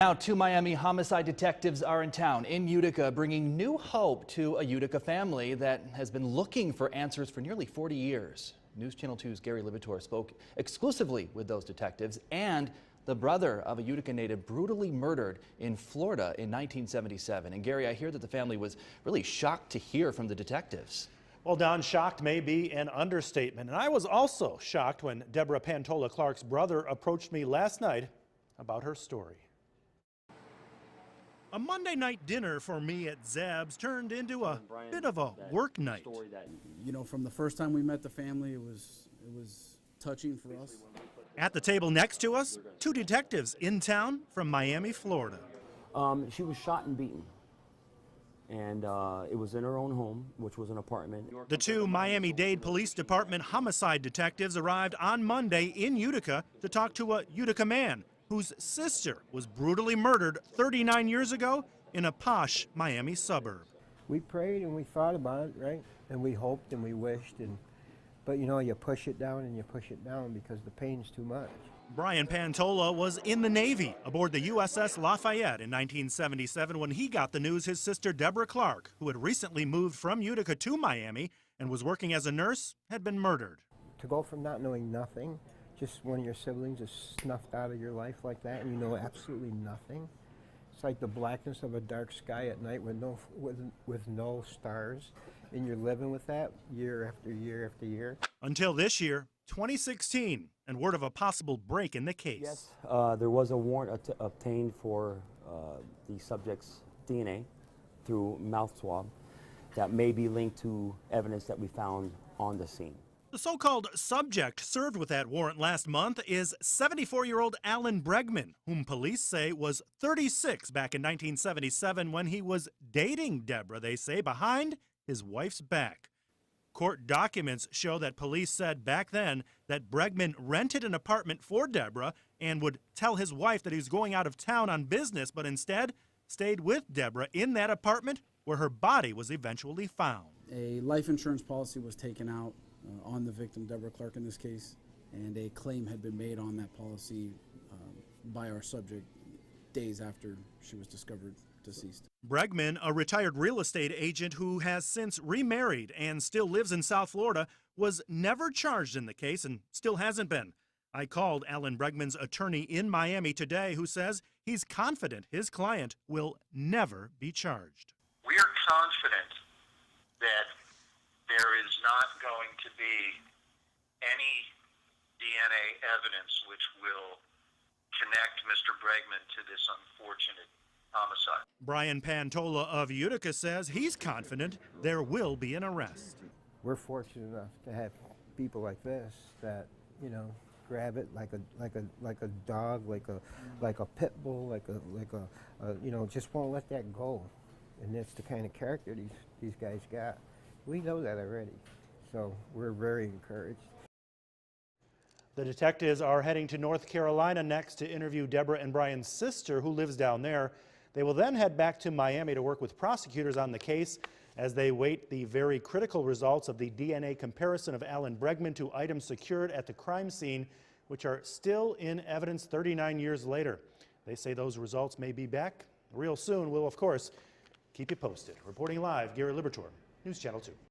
Now, two Miami homicide detectives are in town in Utica, bringing new hope to a Utica family that has been looking for answers for nearly 40 years. News Channel 2's Gary Libator spoke exclusively with those detectives and the brother of a Utica native brutally murdered in Florida in 1977. And Gary, I hear that the family was really shocked to hear from the detectives. Well, Don, shocked may be an understatement. And I was also shocked when Deborah Pantola Clark's brother approached me last night about her story. A Monday night dinner for me at Zebbs turned into a bit of a work night. You know, from the first time we met the family, it was touching for us. At the table next to us, two detectives in town from Miami, Florida. She was shot and beaten, and it was in her own home, which was an apartment. The two Miami-Dade Police Department homicide detectives arrived on Monday in Utica to talk to a Utica man whose sister was brutally murdered 39 years ago in a posh Miami suburb. We prayed and we thought about it, right? And we hoped and we wished, but you know, you push it down and you push it down because the pain's too much. Brian Pantola was in the Navy aboard the USS Lafayette in 1977 when he got the news his sister Deborah Clark, who had recently moved from Utica to Miami and was working as a nurse, had been murdered. To go from not knowing nothing, just one of your siblings is snuffed out of your life like that and you know absolutely nothing. It's like the blackness of a dark sky at night with no stars, and you're living with that year after year after year. Until this year, 2016, and word of a possible break in the case. Yes, there was a warrant obtained for the subject's DNA through mouth swab that may be linked to evidence that we found on the scene. The so-called subject served with that warrant last month is 74-year-old Alan Bregman, whom police say was 36 back in 1977 when he was dating Deborah, they say, behind his wife's back. Court documents show that police said back then that Bregman rented an apartment for Deborah and would tell his wife that he was going out of town on business, but instead stayed with Deborah in that apartment where her body was eventually found. A life insurance policy was taken out on the victim, Deborah Clark in this case, and a claim had been made on that policy by our subject days after she was discovered deceased. Bregman, a retired real estate agent who has since remarried and still lives in South Florida, was never charged in the case and still hasn't been. I called Alan Bregman's attorney in Miami today, who says he's confident his client will never be charged. We are confident that there is not going to be any DNA evidence which will connect Mr. Bregman to this unfortunate homicide. Brian Pantola of Utica says he's confident there will be an arrest. We're fortunate enough to have people like this that, you know, grab it like a dog, like a pit bull, like a you know, just won't let that go. And that's the kind of character these guys got. We know that already, so we're very encouraged. The detectives are heading to North Carolina next to interview Deborah and Brian's sister, who lives down there. They will then head back to Miami to work with prosecutors on the case as they wait the very critical results of the DNA comparison of Alan Bregman to items secured at the crime scene, which are still in evidence 39 years later. They say those results may be back real soon. We'll, of course, keep you posted. Reporting live, Gary Libator, News Channel 2.